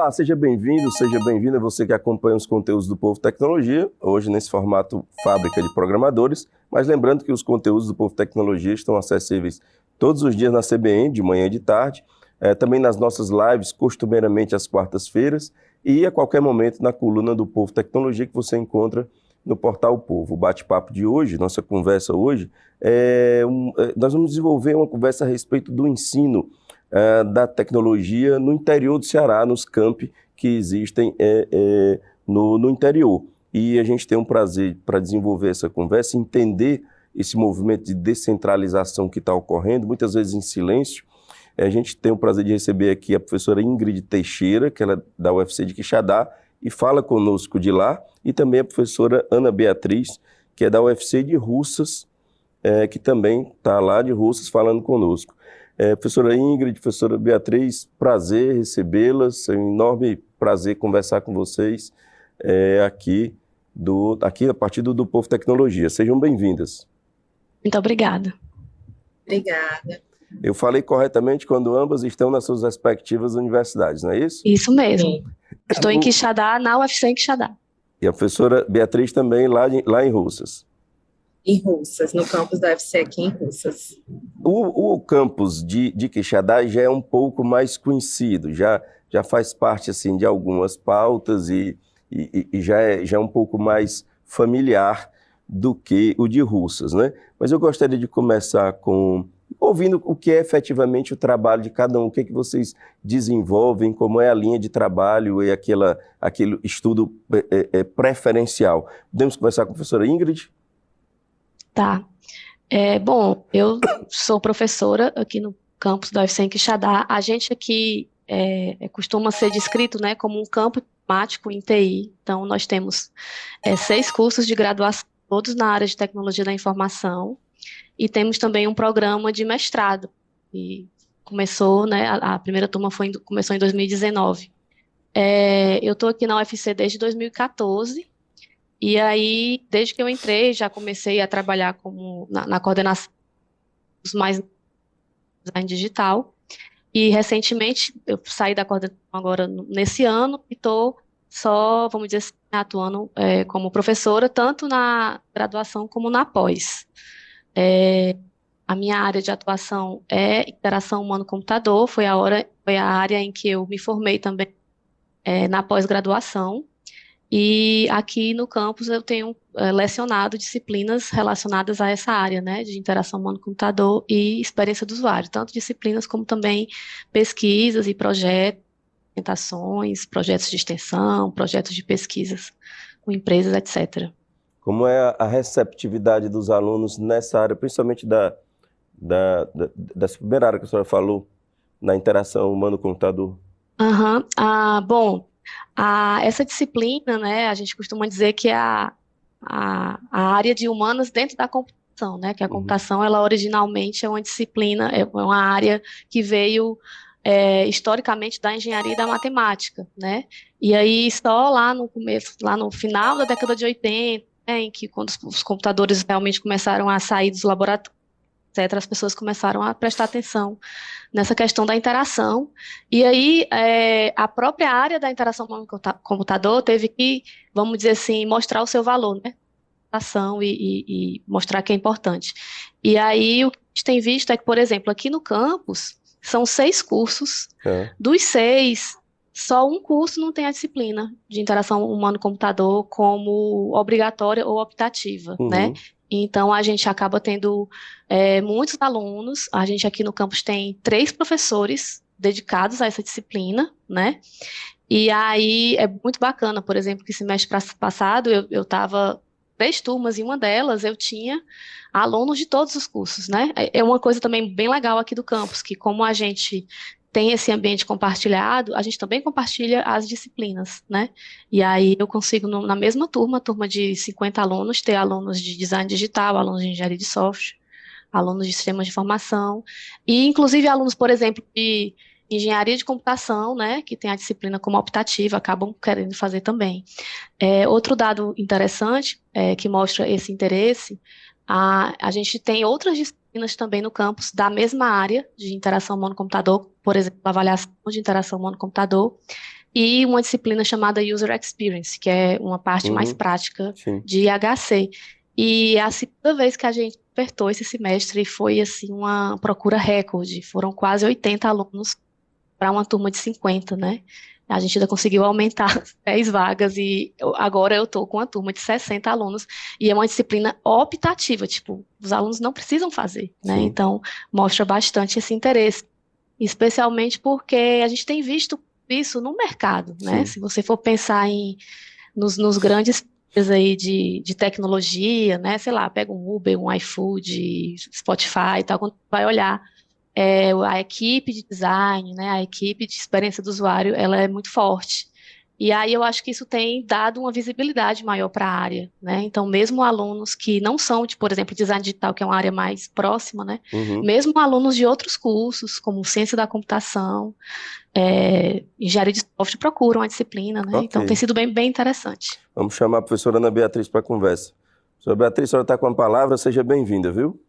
Olá, seja bem-vindo, seja bem-vinda você que acompanha os conteúdos do Povo Tecnologia, hoje nesse formato Fábrica de Programadores, mas lembrando que os conteúdos do Povo Tecnologia estão acessíveis todos os dias na CBN, de manhã e de tarde, também nas nossas lives, costumeiramente às quartas-feiras, e a qualquer momento na coluna do Povo Tecnologia que você encontra no Portal Povo. O bate-papo de hoje, nossa conversa hoje, nós vamos desenvolver uma conversa a respeito do ensino da tecnologia no interior do Ceará, nos campi que existem no interior. E a gente tem um prazer para desenvolver essa conversa, entender esse movimento de descentralização que está ocorrendo, muitas vezes em silêncio. A gente tem o prazer de receber aqui a professora Ingrid Teixeira, que ela é da UFC de Quixadá, e fala conosco de lá, e também a professora Ana Beatriz, que é da UFC de Russas, que também está lá de Russas falando conosco. Professora Ingrid, professora Beatriz, prazer recebê-las, é um enorme prazer conversar com vocês aqui a partir do Povo Tecnologia. Sejam bem-vindas. Muito obrigada. Obrigada. Eu falei corretamente quando ambas estão nas suas respectivas universidades, não é isso? Isso mesmo. Sim. Estou em Quixadá, na UFC em Quixadá. E a professora Beatriz também lá em Russas. Em Russas, no campus da UFC aqui em Russas. O campus de Quixadá já é um pouco mais conhecido, já faz parte assim, de algumas pautas e já é um pouco mais familiar do que o de Russas, né? Mas eu gostaria de começar ouvindo o que é efetivamente o trabalho de cada um, o que é que vocês desenvolvem, como é a linha de trabalho e aquele estudo preferencial. Podemos conversar com a professora Ingrid? Tá. Bom, eu sou professora aqui no campus da UFC em Quixadá. A gente aqui costuma ser descrito, né, como um campo temático em TI. Então, nós temos 6 cursos de graduação, todos na área de tecnologia da informação, e temos também um programa de mestrado, e começou, né, a primeira turma começou em 2019. Eu estou aqui na UFC desde 2014, e aí, desde que eu entrei, já comecei a trabalhar na coordenação dos mais design digital. E recentemente eu saí da coordenação agora nesse ano e estou só, vamos dizer assim, atuando como professora, tanto na graduação como na pós. A minha área de atuação é interação humano-computador, foi a área em que eu me formei também na pós-graduação. E aqui no campus eu tenho lecionado disciplinas relacionadas a essa área, né, de interação humano-computador e experiência do usuário, tanto disciplinas como também pesquisas e projetos, apresentações, projetos de extensão, projetos de pesquisas com empresas, etc. Como é a receptividade dos alunos nessa área, principalmente dessa primeira área que a senhora falou, na interação humano-computador? Bom, essa disciplina, né, a gente costuma dizer que é a área de humanas dentro da computação, né, que a computação, ela originalmente é uma disciplina, é uma área que veio historicamente da engenharia e da matemática, né, e aí só lá no começo, lá no final da década de 80, em que quando os computadores realmente começaram a sair dos laboratórios, etc., as pessoas começaram a prestar atenção nessa questão da interação, e aí a própria área da interação com o computador teve que, vamos dizer assim, mostrar o seu valor, né, interação e mostrar que é importante. E aí o que a gente tem visto é que, por exemplo, aqui no campus, são 6 cursos, dos 6, só um curso não tem a disciplina de interação humano-computador como obrigatória ou optativa, né? Então, a gente acaba tendo muitos alunos. A gente aqui no campus tem 3 professores dedicados a essa disciplina, né? E aí é muito bacana, por exemplo, que semestre passado eu estava 3 turmas, e uma delas eu tinha alunos de todos os cursos, né? É uma coisa também bem legal aqui do campus, que como a gente tem esse ambiente compartilhado, a gente também compartilha as disciplinas, né? E aí eu consigo, na mesma turma de 50 alunos, ter alunos de design digital, alunos de engenharia de software, alunos de sistemas de informação, e inclusive alunos, por exemplo, de engenharia de computação, né, que tem a disciplina como optativa, acabam querendo fazer também. Outro dado interessante que mostra esse interesse, a gente tem outras disciplinas também no campus da mesma área de interação humano-computador, por exemplo, avaliação de interação humano-computador, e uma disciplina chamada User Experience, que é uma parte mais prática Sim. de IHC. E é a segunda vez que a gente ofertou esse semestre e foi assim uma procura recorde. Foram quase 80 alunos para uma turma de 50, né? A gente ainda conseguiu aumentar 10 vagas e agora eu estou com uma turma de 60 alunos e é uma disciplina optativa, tipo, os alunos não precisam fazer, né? Sim. Então, mostra bastante esse interesse, especialmente porque a gente tem visto isso no mercado, né? Sim. Se você for pensar nos grandes aí de tecnologia, né? Sei lá, pega um Uber, um iFood, Spotify e tal, quando vai olhar a equipe de design, né, a equipe de experiência do usuário, ela é muito forte. E aí eu acho que isso tem dado uma visibilidade maior para a área, né? Então, mesmo alunos que não são de, por exemplo, design digital, que é uma área mais próxima, né? Mesmo alunos de outros cursos, como ciência da computação, engenharia de software, procuram a disciplina, né? Ok. Então, tem sido bem interessante. Vamos chamar a professora Ana Beatriz para a conversa. Professora Beatriz, a senhora está com a palavra, seja bem-vinda, viu?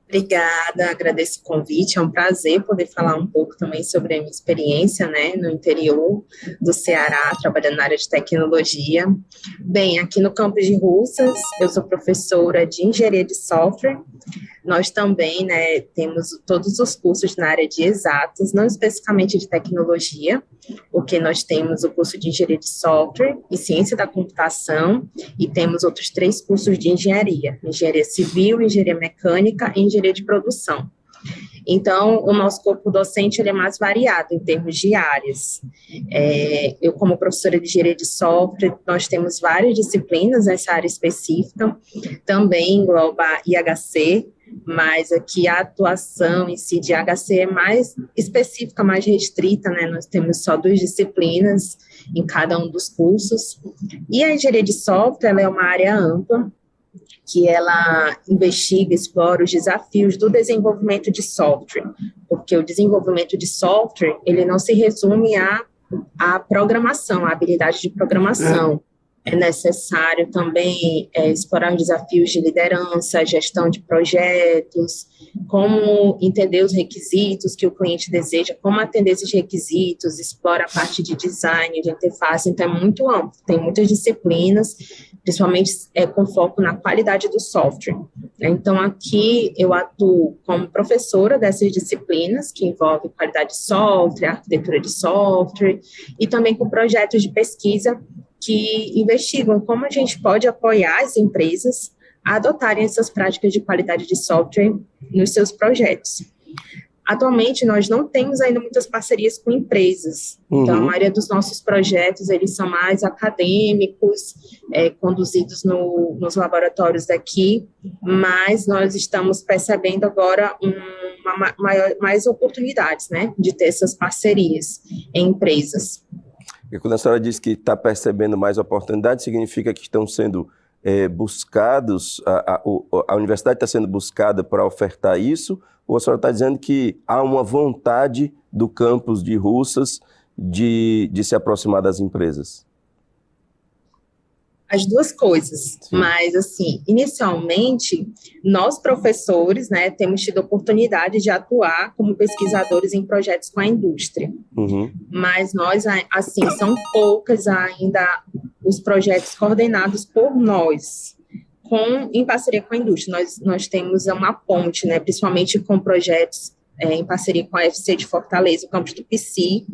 Obrigada, agradeço o convite, é um prazer poder falar um pouco também sobre a minha experiência, né, no interior do Ceará, trabalhando na área de tecnologia. Bem, aqui no campus de Russas, eu sou professora de engenharia de software. Nós também, né, temos todos os cursos na área de exatas, não especificamente de tecnologia, porque nós temos o curso de engenharia de software e ciência da computação, e temos outros 3 cursos de engenharia civil, engenharia mecânica e engenharia de produção. Então, o nosso corpo docente ele é mais variado em termos de áreas. Eu, como professora de engenharia de software, nós temos várias disciplinas nessa área específica, também engloba IHC, mas aqui a atuação em si de IHC é mais específica, mais restrita, né? Nós temos só 2 disciplinas em cada um dos cursos. E a engenharia de software ela é uma área ampla, que ela investiga, explora os desafios do desenvolvimento de software, porque o desenvolvimento de software, ele não se resume à programação, à habilidade de programação. É necessário também explorar os desafios de liderança, gestão de projetos, como entender os requisitos que o cliente deseja, como atender esses requisitos, explora a parte de design, de interface, então é muito amplo, tem muitas disciplinas, principalmente com foco na qualidade do software. Então, aqui eu atuo como professora dessas disciplinas, que envolvem qualidade de software, arquitetura de software, e também com projetos de pesquisa que investigam como a gente pode apoiar as empresas a adotarem essas práticas de qualidade de software nos seus projetos. Atualmente, nós não temos ainda muitas parcerias com empresas, então a maioria dos nossos projetos, eles são mais acadêmicos, conduzidos nos laboratórios daqui, mas nós estamos percebendo agora mais oportunidades, né, de ter essas parcerias em empresas. E quando a senhora diz que está percebendo mais oportunidades, significa que estão sendo buscados, a universidade está sendo buscada para ofertar isso, ou a senhora está dizendo que há uma vontade do campus de Russas de se aproximar das empresas? As duas coisas, sim. Mas, assim, inicialmente, nós professores, né, temos tido a oportunidade de atuar como pesquisadores em projetos com a indústria, mas nós, assim, são poucas ainda os projetos coordenados por nós, em parceria com a indústria. Nós temos uma ponte, né, principalmente com projetos em parceria com a UFC de Fortaleza, o campus do PC,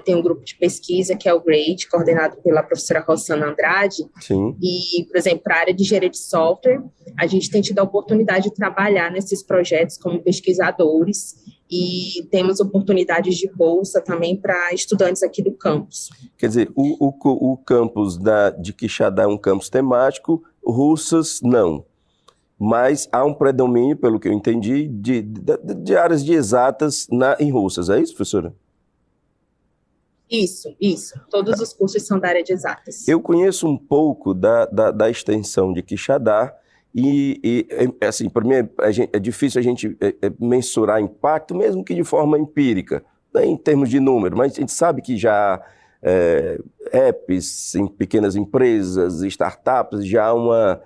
tem um grupo de pesquisa que é o GRADE, coordenado pela professora Rossana Andrade. Sim. E, por exemplo, para a área de engenharia de software, a gente tem tido a oportunidade de trabalhar nesses projetos como pesquisadores e temos oportunidades de bolsa também para estudantes aqui do campus. Quer dizer, o campus de Quixadá é um campus temático, Russas não. Mas há um predomínio, pelo que eu entendi, de áreas de exatas em Russas. É isso, professora? Isso. Todos os cursos são da área de exatas. Eu conheço um pouco da extensão de Quixadá e assim, para mim é difícil a gente mensurar impacto, mesmo que de forma empírica, né, em termos de número, mas a gente sabe que já apps em pequenas empresas, startups, já há uma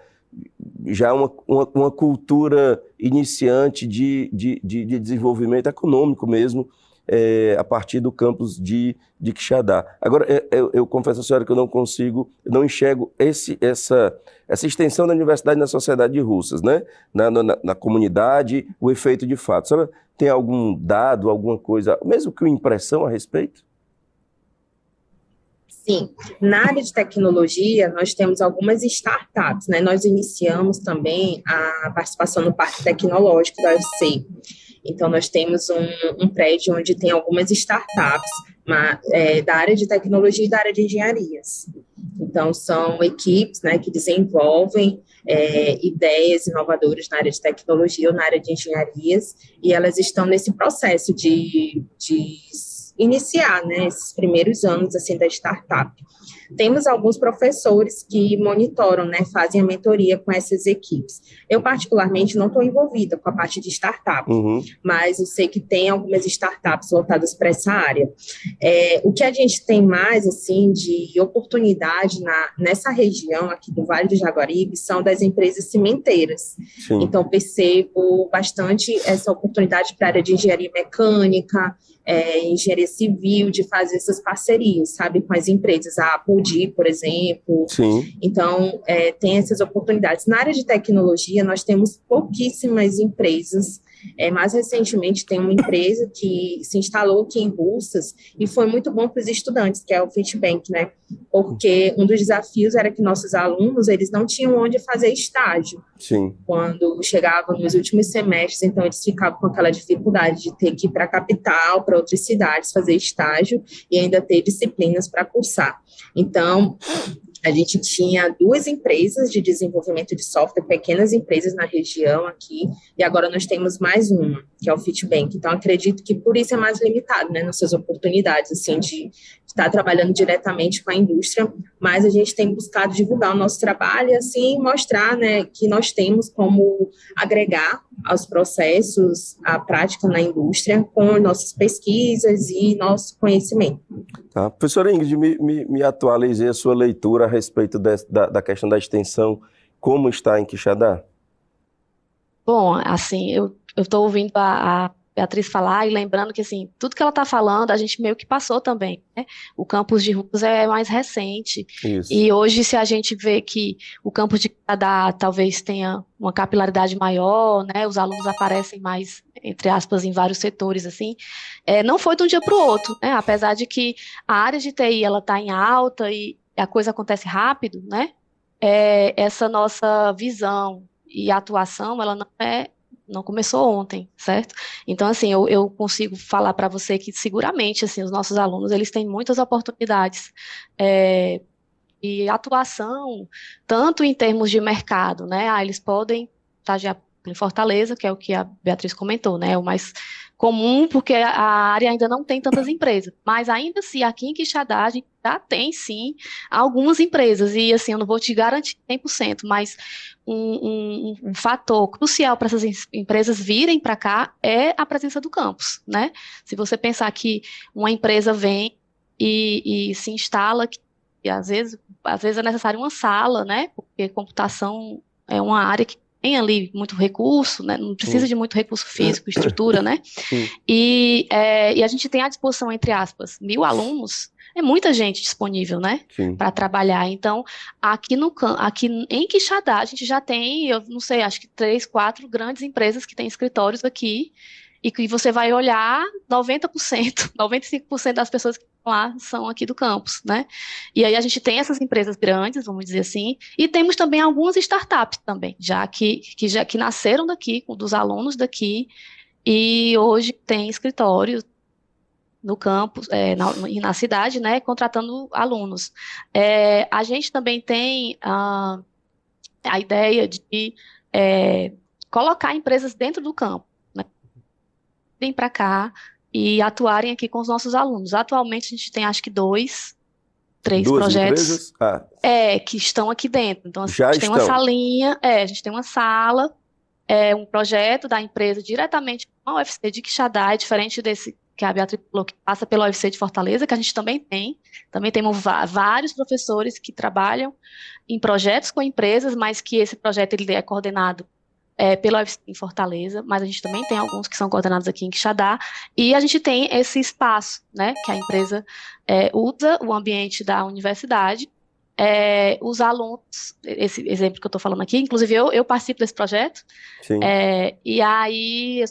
cultura iniciante de desenvolvimento econômico mesmo, a partir do campus de Quixadá. Agora, eu confesso à senhora que eu não enxergo essa extensão da universidade na sociedade de Russas, né? Na comunidade, o efeito de fato. A senhora tem algum dado, alguma coisa, mesmo que uma impressão a respeito? Sim, na área de tecnologia, nós temos algumas startups, né? Nós iniciamos também a participação no Parque Tecnológico da UFC. Então, nós temos um prédio onde tem algumas startups da área de tecnologia e da área de engenharias. Então, são equipes, né, que desenvolvem ideias inovadoras na área de tecnologia ou na área de engenharias, e elas estão nesse processo de iniciar, né, esses primeiros anos assim da startup. Temos alguns professores que monitoram, né, fazem a mentoria com essas equipes. Eu, particularmente, não estou envolvida com a parte de startup, mas eu sei que tem algumas startups voltadas para essa área. O que a gente tem mais, assim, de oportunidade nessa região aqui do Vale do Jaguaribe são das empresas cimenteiras. Sim. Então, percebo bastante essa oportunidade para a área de engenharia mecânica, engenharia civil, de fazer essas parcerias, sabe, com as empresas, a Apodi, por exemplo. Sim. Então, tem essas oportunidades. Na área de tecnologia, nós temos pouquíssimas empresas. Mais recentemente, tem uma empresa que se instalou aqui em Russas e foi muito bom para os estudantes, que é o Fitbank, né? Porque um dos desafios era que nossos alunos, eles não tinham onde fazer estágio. Sim. Quando chegavam nos últimos semestres, então eles ficavam com aquela dificuldade de ter que ir para a capital, para outras cidades, fazer estágio e ainda ter disciplinas para cursar. Então, a gente tinha 2 empresas de desenvolvimento de software, pequenas empresas na região aqui, e agora nós temos mais uma, que é o Fitbank. Então, acredito que por isso é mais limitado, né, nossas oportunidades, assim, de estar trabalhando diretamente com a indústria, mas a gente tem buscado divulgar o nosso trabalho e, assim, mostrar, né, que nós temos como agregar aos processos a prática na indústria com nossas pesquisas e nosso conhecimento. Tá. Professora Ingrid, me atualize a sua leitura a respeito da questão da extensão, como está em Quixadá? Bom, assim, eu estou ouvindo a Beatriz falar e lembrando que, assim, tudo que ela está falando, a gente meio que passou também, né? O campus de Russas é mais recente. Isso. E hoje, se a gente vê que o campus de Quixadá talvez tenha uma capilaridade maior, né? Os alunos aparecem mais, entre aspas, em vários setores, assim, não foi de um dia para o outro, né? Apesar de que a área de TI, ela está em alta e a coisa acontece rápido, né? Essa nossa visão e atuação, ela não começou ontem, certo? Então, assim, eu consigo falar para você que seguramente, assim, os nossos alunos, eles têm muitas oportunidades e atuação, tanto em termos de mercado, né? Eles podem estagiar em Fortaleza, que é o que a Beatriz comentou, né? O mais comum, porque a área ainda não tem tantas empresas, mas ainda assim, aqui em Quixadá, a gente já tem, sim, algumas empresas, e assim, eu não vou te garantir 100%, mas um fator crucial para essas empresas virem para cá é a presença do campus, né? Se você pensar que uma empresa vem e se instala aqui, e às vezes é necessário uma sala, né? Porque computação é uma área que tem ali muito recurso, né? Não precisa de muito recurso físico, estrutura, né? E a gente tem à disposição, entre aspas, 1.000 alunos, é muita gente disponível, né? Para trabalhar. Então, aqui em Quixadá, a gente já tem, eu não sei, acho que 3, 4 grandes empresas que têm escritórios aqui, e que você vai olhar, 90%, 95% das pessoas que estão lá são aqui do campus, né? E aí a gente tem essas empresas grandes, vamos dizer assim, e temos também algumas startups também, já que nasceram daqui, dos alunos daqui, e hoje tem escritórios no campus, na cidade, né, contratando alunos. A gente também tem a ideia de colocar empresas dentro do campo, virem para cá e atuarem aqui com os nossos alunos. Atualmente a gente tem acho que 2, 3 projetos que estão aqui dentro. Então assim, a gente tem uma salinha, a gente tem uma sala, um projeto da empresa diretamente com a UFC de Quixadá, diferente desse que a Beatriz falou, que passa pela UFC de Fortaleza, que a gente também tem. Também temos vários professores que trabalham em projetos com empresas, mas que esse projeto ele é coordenado pela UFC em Fortaleza, mas a gente também tem alguns que são coordenados aqui em Quixadá, e a gente tem esse espaço, né, que a empresa usa o ambiente da universidade. Os alunos, esse exemplo que eu estou falando aqui, inclusive eu participo desse projeto, Sim. E aí,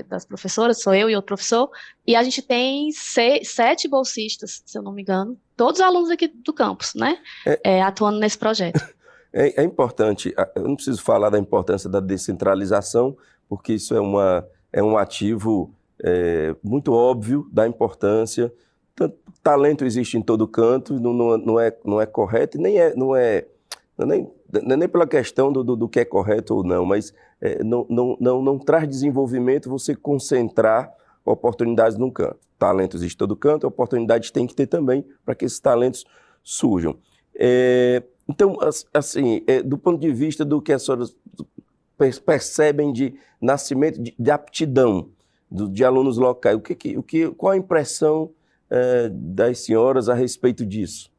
das professoras, sou eu e outro professor, e a gente tem 7 bolsistas, se eu não me engano, todos os alunos aqui do campus, né, atuando nesse projeto. É importante, eu não preciso falar da importância da descentralização, porque isso é um ativo muito óbvio da importância. Talento existe em todo canto, não é correto, e não é nem pela questão do que é correto ou não, mas não traz desenvolvimento você concentrar oportunidades num canto. Talento existe em todo canto, oportunidades tem que ter também para que esses talentos surjam. Então, assim, do ponto de vista do que as senhoras percebem de nascimento, de aptidão de alunos locais, qual a impressão das senhoras a respeito disso?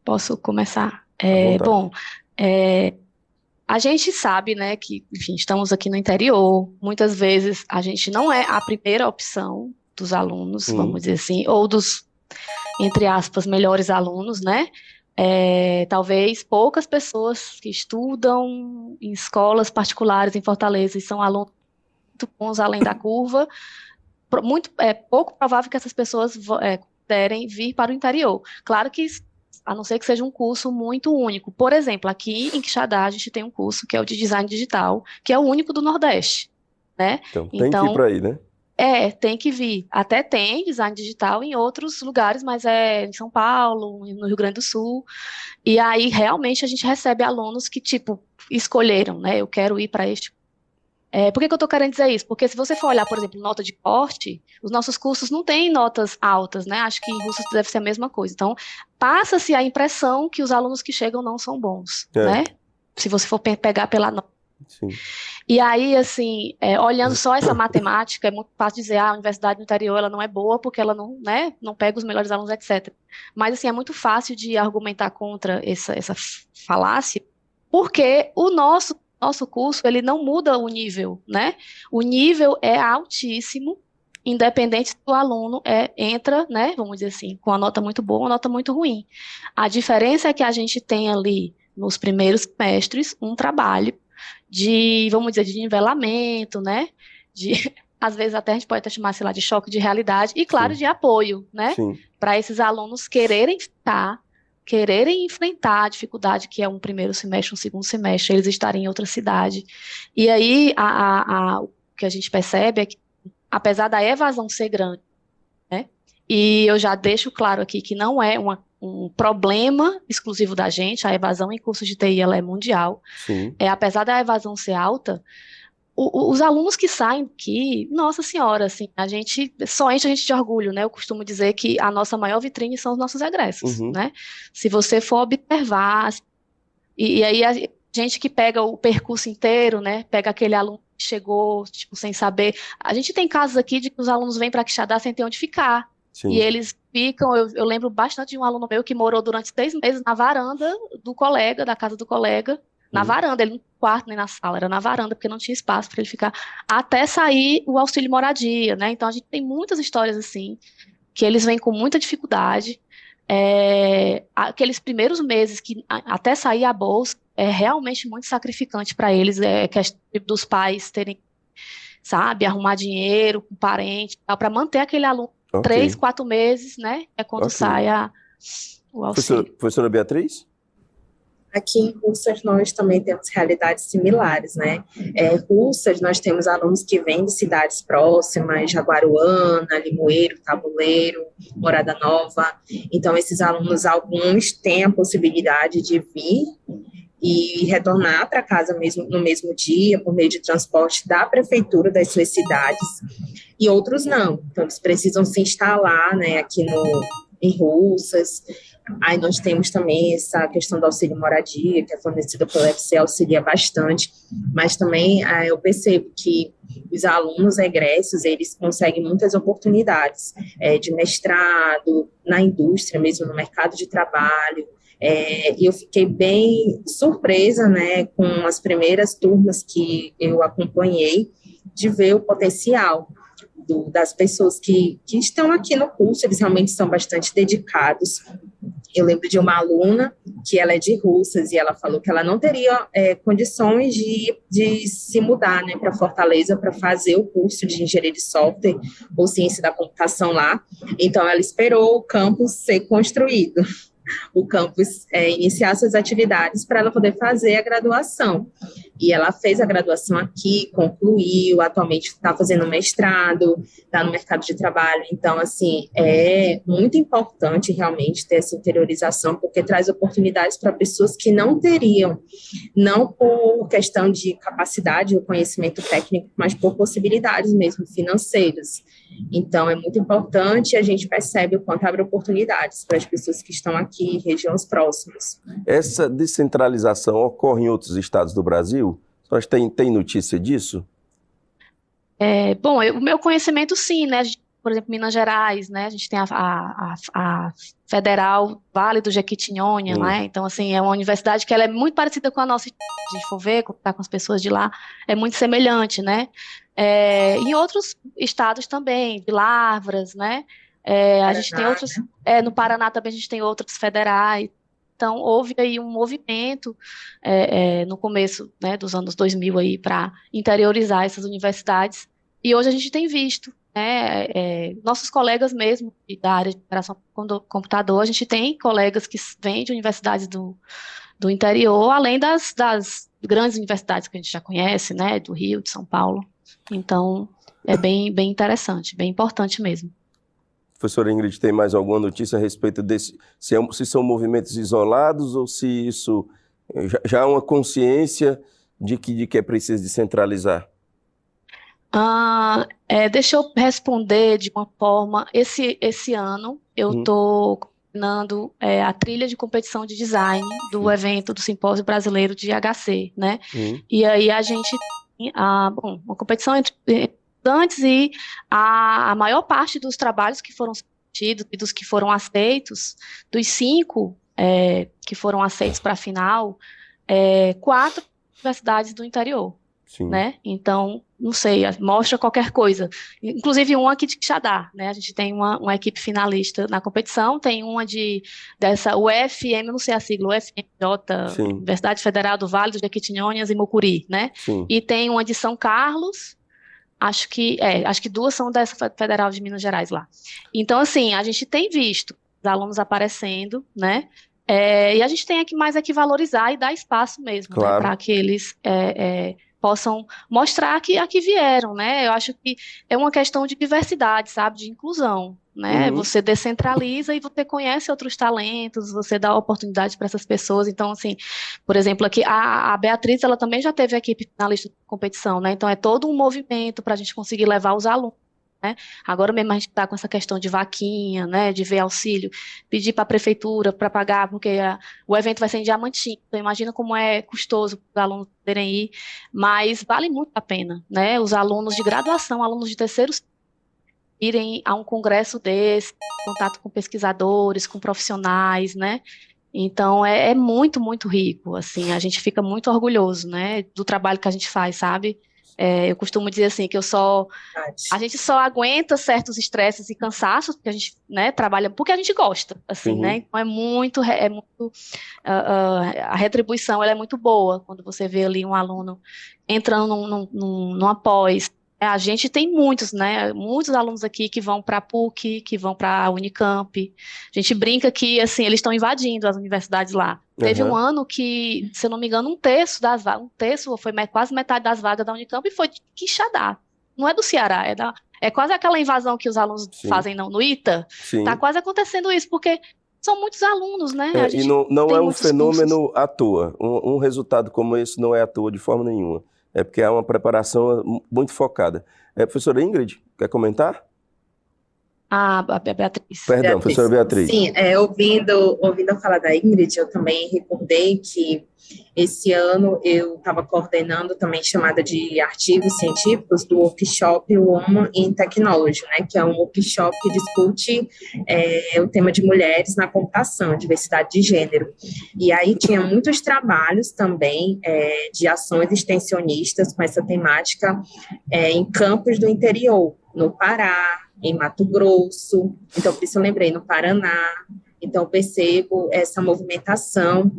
Posso começar? À vontade. Bom, a gente sabe, né, que, enfim, estamos aqui no interior, muitas vezes a gente não é a primeira opção dos alunos, vamos dizer assim, ou dos, entre aspas, melhores alunos, né? Talvez poucas pessoas que estudam em escolas particulares em Fortaleza e são alunos muito bons além da curva, pouco provável que essas pessoas puderem vir para o interior. Claro que, a não ser que seja um curso muito único. Por exemplo, aqui em Quixadá a gente tem um curso que é o de Design Digital, que é o único do Nordeste, né? Então tem que ir para aí, né? Tem que vir. Até tem design digital em outros lugares, mas em São Paulo, no Rio Grande do Sul. E aí, realmente, a gente recebe alunos que, tipo, escolheram, né? Eu quero ir para este. Por que eu estou querendo dizer isso? Porque se você for olhar, por exemplo, nota de corte, os nossos cursos não têm notas altas, né? Acho que em Russas deve ser a mesma coisa. Então, passa-se a impressão que os alunos que chegam não são bons, né? Se você for pegar pela nota. Sim. E aí, assim, olhando só essa matemática, é muito fácil dizer, a universidade no interior ela não é boa porque ela não, né, não pega os melhores alunos, etc. Mas, assim, é muito fácil de argumentar contra essa falácia, porque o nosso curso, ele não muda o nível, né? O nível é altíssimo, independente se o aluno entra, né, vamos dizer assim, com uma nota muito boa ou uma nota muito ruim. A diferença é que a gente tem ali, nos primeiros semestres, um trabalho vamos dizer, de nivelamento, né? Às vezes até a gente pode até chamar, sei lá, de choque de realidade, e claro, de apoio, né? Para esses alunos quererem enfrentar a dificuldade que é um primeiro semestre, um segundo semestre, eles estarem em outra cidade. E aí, o que a gente percebe é que, apesar da evasão ser grande, né? E eu já deixo claro aqui que não é um problema exclusivo da gente, a evasão em cursos de TI ela é mundial. Apesar da evasão ser alta, os alunos que saem aqui, nossa senhora, assim, só enche a gente de orgulho, né? Eu costumo dizer que a nossa maior vitrine são os nossos egressos, né? Se você for observar, e aí a gente que pega o percurso inteiro, né? Pega aquele aluno que chegou, tipo, sem saber. A gente tem casos aqui de que os alunos vêm para Quixadá sem ter onde ficar. E eles ficam, eu lembro bastante de um aluno meu que morou durante 6 meses na varanda da casa do colega, na varanda, ele não tinha quarto nem na sala, era na varanda, porque não tinha espaço para ele ficar, até sair o auxílio moradia, né? Então a gente tem muitas histórias assim, que eles vêm com muita dificuldade, aqueles primeiros meses que até sair a bolsa, é realmente muito sacrificante para eles, questão dos pais terem, sabe, arrumar dinheiro com parente, para manter aquele aluno 3, 4 meses, né? É quando sai o auxílio. Professora Beatriz? Aqui em Russas nós também temos realidades similares, né? Russas, nós temos alunos que vêm de cidades próximas, Jaguaruana, Limoeiro, Tabuleiro, Morada Nova. Então, esses alunos, alguns têm a possibilidade de vir e retornar para casa no mesmo dia, por meio de transporte da prefeitura das suas cidades, e outros não. Então, eles precisam se instalar, né, aqui em Russas. Aí nós temos também essa questão do auxílio moradia, que é fornecida pelo UFC, auxilia bastante, mas também eu percebo que os alunos egressos, eles conseguem muitas oportunidades de mestrado, na indústria mesmo, no mercado de trabalho, E eu fiquei bem surpresa, né, com as primeiras turmas que eu acompanhei, de ver o potencial das pessoas que estão aqui no curso. Eles realmente são bastante dedicados. Eu lembro de uma aluna que ela é de Russas e ela falou que ela não teria condições de se mudar, né, para Fortaleza para fazer o curso de engenharia de software ou ciência da computação lá. Então, ela esperou o campus ser construído, o campus iniciar suas atividades para ela poder fazer a graduação. E ela fez a graduação aqui, concluiu, atualmente está fazendo mestrado, está no mercado de trabalho. Então, assim, é muito importante realmente ter essa interiorização, porque traz oportunidades para pessoas que não teriam, não por questão de capacidade ou conhecimento técnico, mas por possibilidades mesmo financeiras. Então, é muito importante, a gente percebe o quanto abre oportunidades para as pessoas que estão aqui em regiões próximas. Essa descentralização ocorre em outros estados do Brasil? Só tem notícia disso? Bom, o meu conhecimento, sim, né? Por exemplo, Minas Gerais, né? A gente tem a Federal Vale do Jequitinhonha, né? Então, assim, é uma universidade que ela é muito parecida com a nossa, se a gente for ver, contar com as pessoas de lá, é muito semelhante, né? Em outros estados também, de Lavras, né? A gente tem outros, no Paraná também a gente tem outras federais. Então, houve aí um movimento no começo, né, dos anos 2000 aí para interiorizar essas universidades, e hoje a gente tem visto, né, nossos colegas mesmo da área de operação do computador, a gente tem colegas que vêm de universidades do interior, além das grandes universidades que a gente já conhece, né, do Rio, de São Paulo. Então, é bem interessante, bem importante mesmo. Professora Ingrid, tem mais alguma notícia a respeito desse, se são movimentos isolados ou se isso já há uma consciência de que é preciso descentralizar? Deixa eu responder de uma forma. Esse ano eu estou coordenando a trilha de competição de design do evento do Simpósio Brasileiro de IHC, né? E aí a gente tem uma competição entre estudantes e a maior parte dos trabalhos que foram submetidos e dos que foram aceitos, dos 5 que foram aceitos para a final, 4 universidades do interior. Sim. Né? Então, não sei, mostra qualquer coisa. Inclusive uma aqui de Quixadá, né? A gente tem uma equipe finalista na competição, tem uma dessa UFM, eu não sei a sigla, UFMJ, Sim. Universidade Federal do Vale do Jequitinhonhas e Mucuri, né? Sim. E tem uma de São Carlos, acho que 2 são dessa Federal de Minas Gerais lá. Então, assim, a gente tem visto os alunos aparecendo, né? E a gente tem mais que valorizar e dar espaço mesmo, claro, né, para que eles possam mostrar que aqui vieram, né? Eu acho que é uma questão de diversidade, sabe? De inclusão, né? Você descentraliza e você conhece outros talentos, você dá oportunidade para essas pessoas. Então, assim, por exemplo, aqui a Beatriz, ela também já teve a equipe finalista de competição, né? Então, é todo um movimento para a gente conseguir levar os alunos. Né? Agora mesmo a gente está com essa questão de vaquinha, né, de ver auxílio, pedir para a prefeitura para pagar, porque o evento vai ser em Diamantina, então imagina como é custoso para os alunos poderem ir, mas vale muito a pena, né? Os alunos de graduação, alunos de terceiro irem a um congresso desse, contato com pesquisadores, com profissionais, né? Então é muito, muito rico, assim, a gente fica muito orgulhoso, né, do trabalho que a gente faz, sabe? Eu costumo dizer assim, que a gente só aguenta certos estresses e cansaços, porque a gente, né, trabalha porque a gente gosta, assim, né, então a retribuição, ela é muito boa, quando você vê ali um aluno entrando numa pós. A gente tem muitos, né, muitos alunos aqui que vão para a PUC, que vão para a Unicamp. A gente brinca que, assim, eles estão invadindo as universidades lá. Teve um ano que, se eu não me engano, um terço, foi quase metade das vagas da Unicamp, e foi de Quixadá. Não é do Ceará, é quase aquela invasão que os alunos fazem no ITA. Está quase acontecendo isso, porque são muitos alunos, né? E não é um fenômeno à toa. Um resultado como esse não é à toa de forma nenhuma. É porque há uma preparação muito focada. Professora Ingrid, quer comentar? A Beatriz. Perdão, professora Beatriz. Sim, ouvindo a fala da Ingrid, eu também recordei que esse ano eu estava coordenando também chamada de artigos científicos do workshop Women in Technology, né, que é um workshop que discute o tema de mulheres na computação, diversidade de gênero. E aí tinha muitos trabalhos também de ações extensionistas com essa temática em campos do interior, no Pará, em Mato Grosso, então por isso eu lembrei, no Paraná. Então, percebo essa movimentação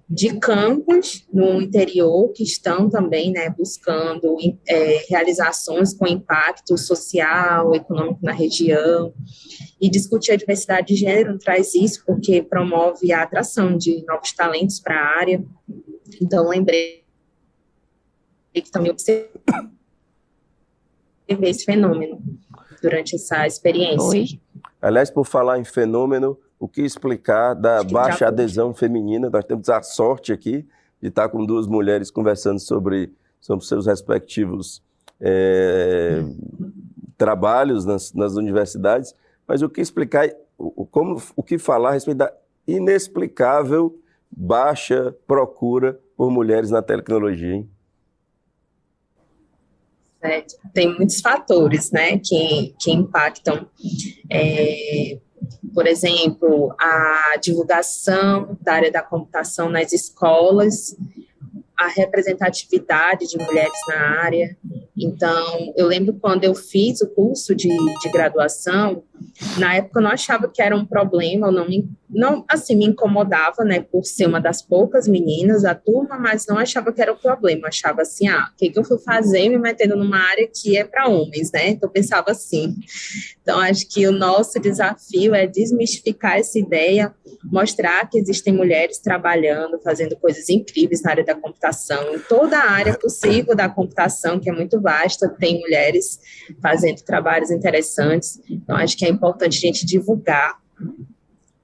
de campos no interior que estão também, né, buscando realizações com impacto social, econômico na região. E discutir a diversidade de gênero traz isso, porque promove a atração de novos talentos para a área. Então, lembrei que também observei esse fenômeno durante essa experiência. Oi. Aliás, por falar em fenômeno, o que explicar da baixa adesão feminina? Nós temos a sorte aqui de estar com duas mulheres conversando sobre seus respectivos trabalhos nas universidades, mas o que explicar, o que falar a respeito da inexplicável baixa procura por mulheres na tecnologia, hein? Tem muitos fatores, né, que impactam, por exemplo, a divulgação da área da computação nas escolas, a representatividade de mulheres na área. Então, eu lembro quando eu fiz o curso de graduação, na época eu não achava que era um problema, me incomodava, né, por ser uma das poucas meninas da turma, mas não achava que era um problema, eu achava assim, o que eu fui fazer me metendo numa área que é para homens, né, então eu pensava assim. Então, acho que o nosso desafio é desmistificar essa ideia, mostrar que existem mulheres trabalhando, fazendo coisas incríveis na área da computação, em toda a área possível da computação, que é muito vasta, tem mulheres fazendo trabalhos interessantes. Então, acho que é importante a gente divulgar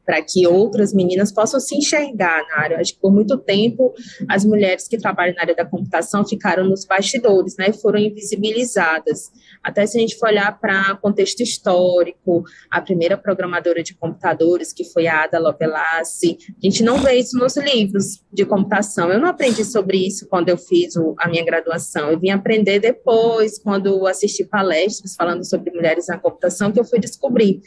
para que outras meninas possam se enxergar na área. Acho que por muito tempo as mulheres que trabalham na área da computação ficaram nos bastidores, né, e foram invisibilizadas. Até se a gente for olhar para contexto histórico, a primeira programadora de computadores, que foi a Ada Lovelace, a gente não vê isso nos livros de computação. Eu não aprendi sobre isso quando eu fiz a minha graduação, eu vim aprender depois, quando assisti palestras falando sobre mulheres na computação, que eu fui descobrir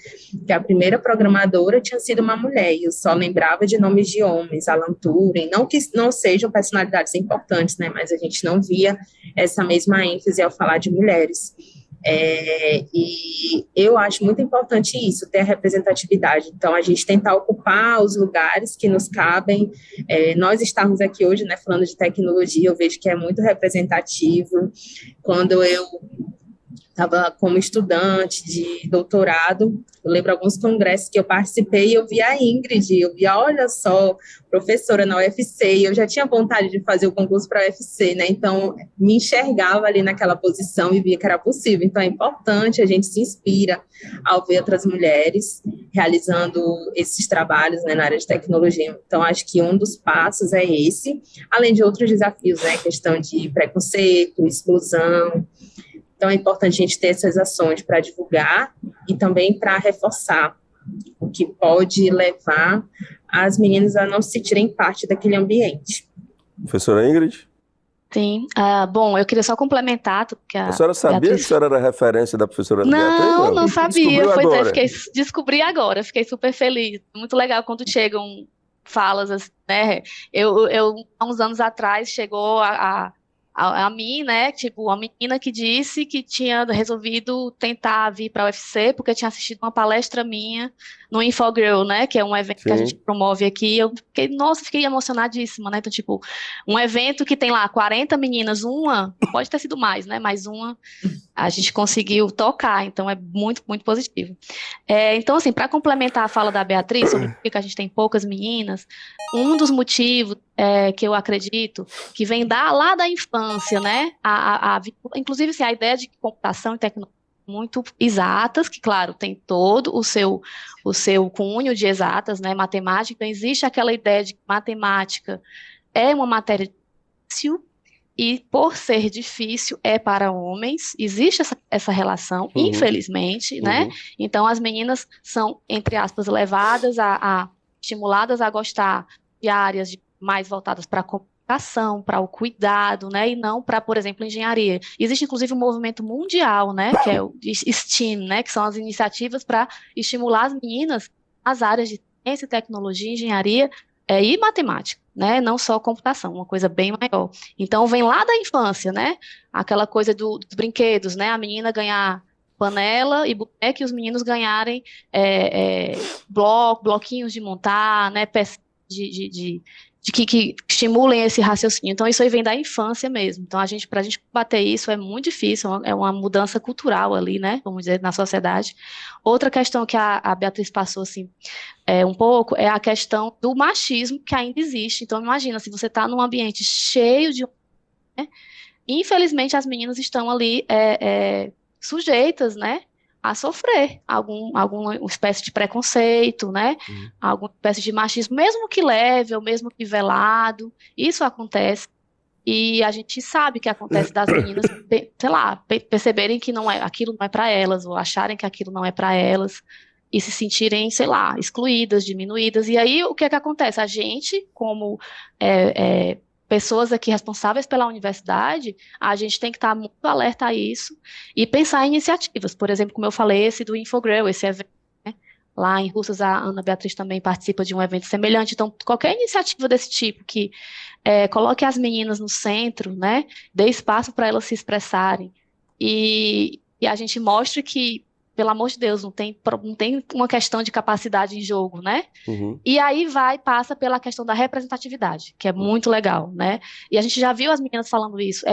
que a primeira programadora tinha sido uma mulher, e eu só lembrava de nomes de homens, Alan Turing, não que não sejam personalidades importantes, né, mas a gente não via essa mesma ênfase ao falar de mulheres. E eu acho muito importante isso, ter a representatividade. Então, a gente tentar ocupar os lugares que nos cabem. Nós estarmos aqui hoje, né, falando de tecnologia, eu vejo que é muito representativo. Quando eu estava como estudante de doutorado, eu lembro alguns congressos que eu participei e eu vi a Ingrid, eu via, olha só, professora na UFC, e eu já tinha vontade de fazer o concurso para a UFC, né, então me enxergava ali naquela posição e via que era possível. Então é importante, a gente se inspira ao ver outras mulheres realizando esses trabalhos, né, na área de tecnologia. Então acho que um dos passos é esse, além de outros desafios, né, questão de preconceito, exclusão. Então, é importante a gente ter essas ações para divulgar e também para reforçar, o que pode levar as meninas a não se sentirem parte daquele ambiente. Professora Ingrid? Sim. Bom, eu queria só complementar. Que a senhora sabia Beatriz... que a senhora era referência da professora Beatriz? Não sabia. Descobri agora, fiquei super feliz. Muito legal quando chegam falas assim, né? Eu há uns anos atrás, chegou a mim, né, tipo, uma menina que disse que tinha resolvido tentar vir para a UFC porque tinha assistido uma palestra minha no InfoGirl, né, que é um evento que a gente promove aqui. Eu fiquei emocionadíssima, né, então, tipo, um evento que tem lá 40 meninas, pode ter sido mais, né, mas uma a gente conseguiu tocar, então é muito, muito positivo. Então, assim, para complementar a fala da Beatriz sobre por que a gente tem poucas meninas, um dos motivos que eu acredito que vem lá da infância, né? Inclusive, assim, a ideia de computação e tecnologia muito exatas, que, claro, tem todo o seu cunho de exatas, né? Matemática, então existe aquela ideia de que matemática é uma matéria difícil, e por ser difícil, é para homens. Existe essa relação, infelizmente, né? Então, as meninas são, entre aspas, levadas estimuladas a gostar de áreas mais voltadas para a comunicação, para o cuidado, né? E não para, por exemplo, engenharia. Existe, inclusive, um movimento mundial, né? Que é o STEAM, né? Que são as iniciativas para estimular as meninas nas áreas de ciência, tecnologia, engenharia e matemática, né? Não só computação, uma coisa bem maior. Então, vem lá da infância, né? Aquela coisa dos brinquedos, né? A menina ganhar panela e boneca e os meninos ganharem bloquinhos de montar, né? Peças que estimulem esse raciocínio. Então, isso aí vem da infância mesmo. Então, para a gente combater isso é muito difícil, é uma mudança cultural ali, né? Vamos dizer, na sociedade. Outra questão que a Beatriz passou, assim, um pouco, é a questão do machismo que ainda existe. Então, imagina, se você está num ambiente cheio de... né? Infelizmente, as meninas estão ali sujeitas, né? A sofrer alguma espécie de preconceito, né? Alguma espécie de machismo, mesmo que leve ou mesmo que velado, isso acontece. E a gente sabe que acontece das meninas, sei lá, perceberem que aquilo não é para elas, ou acharem que aquilo não é para elas, e se sentirem, sei lá, excluídas, diminuídas. E aí, o que é que acontece? A gente, como pessoas aqui responsáveis pela universidade, a gente tem que estar muito alerta a isso e pensar em iniciativas. Por exemplo, como eu falei, esse do Infogrel, esse evento, né? Lá em Russas, a Ana Beatriz também participa de um evento semelhante. Então, qualquer iniciativa desse tipo que coloque as meninas no centro, né? Dê espaço para elas se expressarem e a gente mostre que, pelo amor de Deus, não tem uma questão de capacidade em jogo, né? E aí passa pela questão da representatividade, que é muito legal, né? E a gente já viu as meninas falando isso.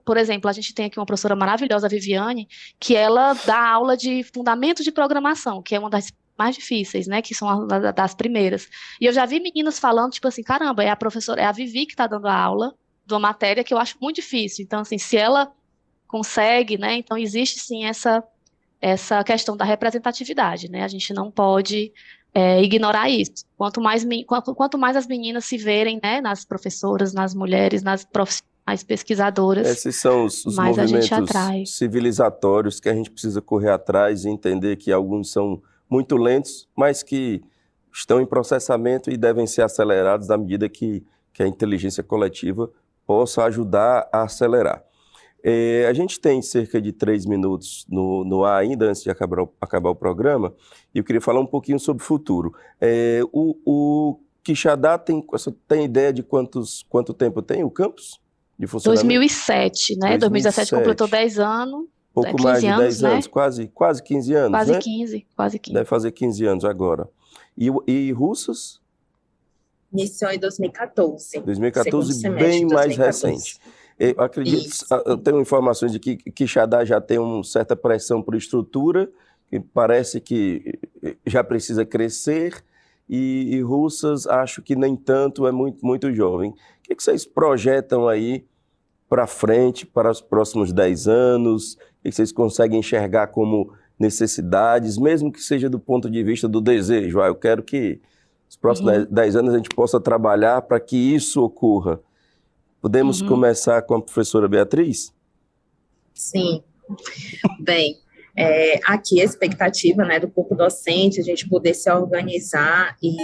Por exemplo, a gente tem aqui uma professora maravilhosa, a Viviane, que ela dá aula de fundamentos de programação, que é uma das mais difíceis, né? Que são das primeiras. E eu já vi meninas falando, tipo assim, caramba, é a Vivi que está dando a aula de uma matéria que eu acho muito difícil. Então, assim, se ela consegue, né? Então, existe sim essa questão da representatividade, né? A gente não pode ignorar isso. Quanto mais as meninas se verem, né, nas professoras, nas mulheres, nas profissionais pesquisadoras, esses são os mais a gente movimentos atrai. civilizatórios que a gente precisa correr atrás e entender que alguns são muito lentos, mas que estão em processamento e devem ser acelerados à medida que a inteligência coletiva possa ajudar a acelerar. A gente tem cerca de 3 minutos no ar ainda, antes de acabar o programa, e eu queria falar um pouquinho sobre o futuro. O Quixadá tem ideia de quanto tempo tem o campus de funcionamento? 2007, né? 2017 completou 10 anos. Pouco mais de 10 anos, né? quase 15 anos, quase né? 15, quase 15. Deve fazer 15 anos agora. E Russas? Iniciou em 2014. 2014, bem mais recente. Eu acredito, eu tenho informações de que Quixadá já tem uma certa pressão por estrutura, que parece que já precisa crescer, e Russas acho que nem tanto, é muito, muito jovem. O que vocês projetam aí para frente, para os próximos 10 anos? O que vocês conseguem enxergar como necessidades, mesmo que seja do ponto de vista do desejo? Eu quero que os próximos 10 anos a gente possa trabalhar para que isso ocorra. Podemos começar com a professora Beatriz? Sim. Bem, aqui a expectativa, né, do corpo docente, a gente poder se organizar e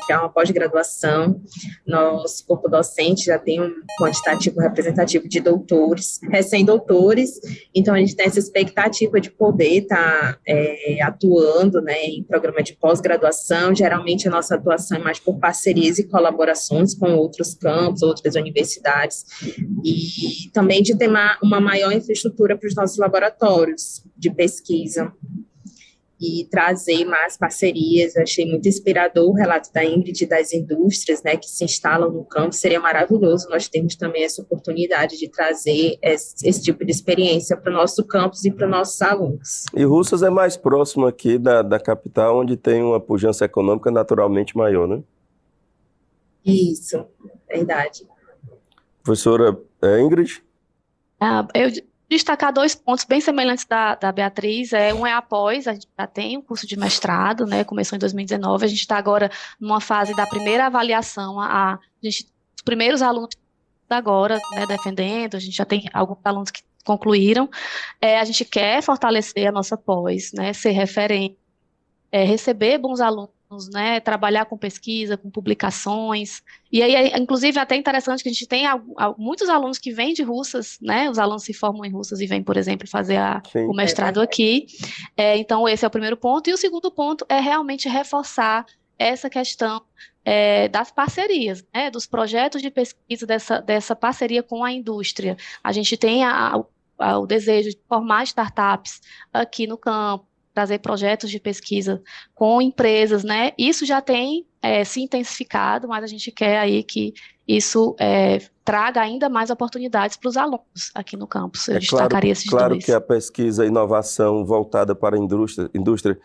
criar uma pós-graduação. Nosso corpo docente já tem um quantitativo representativo de doutores, recém-doutores, então a gente tem essa expectativa de poder estar atuando, né, em programa de pós-graduação. Geralmente a nossa atuação é mais por parcerias e colaborações com outros campos, outras universidades, e também de ter uma maior infraestrutura para os nossos laboratórios de pesquisa e trazer mais parcerias. Eu achei muito inspirador o relato da Ingrid das indústrias, né, que se instalam no campus. Seria maravilhoso nós termos também essa oportunidade de trazer esse tipo de experiência para o nosso campus e para os nossos alunos. E Russas é mais próximo aqui da capital, onde tem uma pujança econômica naturalmente maior, né? Isso, verdade. Professora Ingrid? Eu destacar 2 pontos bem semelhantes da Beatriz. Um é após, a gente já tem um curso de mestrado, né, começou em 2019, a gente está agora numa fase da primeira avaliação, os primeiros alunos agora, né, defendendo, a gente já tem alguns alunos que concluíram. A gente quer fortalecer a nossa pós, né, ser referente, receber bons alunos, né, trabalhar com pesquisa, com publicações, e aí, inclusive, até interessante que a gente tem muitos alunos que vêm de Russas, né, os alunos se formam em Russas e vêm, por exemplo, fazer o mestrado aqui, então esse é o primeiro ponto, e o segundo ponto é realmente reforçar essa questão das parcerias, né, dos projetos de pesquisa, dessa parceria com a indústria. A gente tem o desejo de formar startups aqui no campo, trazer projetos de pesquisa com empresas, né? Isso já tem se intensificado, mas a gente quer aí que isso traga ainda mais oportunidades para os alunos aqui no campus. Eu destacaria esses dois. Claro que a pesquisa e inovação voltada para a indústria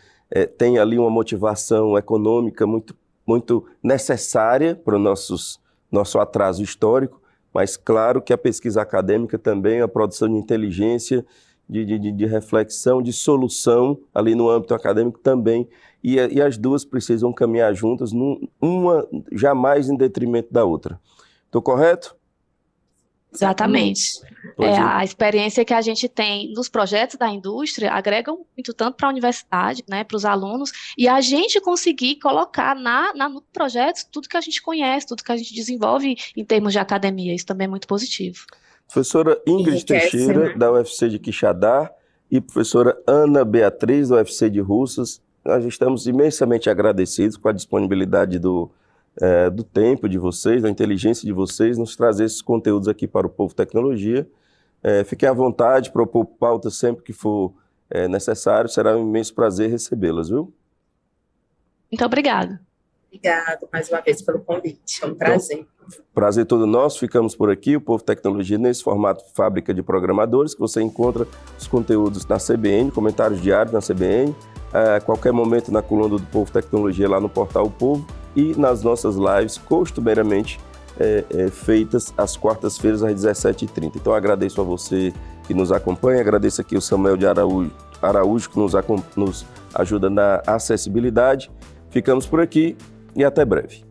tem ali uma motivação econômica muito, muito necessária para o nosso atraso histórico, mas claro que a pesquisa acadêmica também, a produção de inteligência, de reflexão, de solução ali no âmbito acadêmico também, e as duas precisam caminhar juntas, uma jamais em detrimento da outra. Estou correto? Exatamente. A experiência que a gente tem nos projetos da indústria agrega muito tanto para a universidade, né, para os alunos, e a gente conseguir colocar no projeto tudo que a gente conhece, tudo que a gente desenvolve em termos de academia. Isso também é muito positivo. Professora Ingrid Teixeira, da UFC de Quixadá, e professora Ana Beatriz, da UFC de Russas, nós estamos imensamente agradecidos com a disponibilidade do tempo de vocês, da inteligência de vocês, nos trazer esses conteúdos aqui para o Povo Tecnologia. Fiquem à vontade, propor pautas sempre que for necessário, será um imenso prazer recebê-las, viu? Muito obrigada. Obrigada mais uma vez pelo convite, é um prazer. Então, prazer todo nosso, ficamos por aqui, o Povo Tecnologia nesse formato Fábrica de Programadores, que você encontra os conteúdos na CBN, comentários diários na CBN, a qualquer momento na coluna do Povo Tecnologia lá no portal O Povo e nas nossas lives costumeiramente feitas às quartas-feiras às 17h30. Então agradeço a você que nos acompanha, agradeço aqui o Samuel de Araújo que nos ajuda na acessibilidade. Ficamos por aqui e até breve.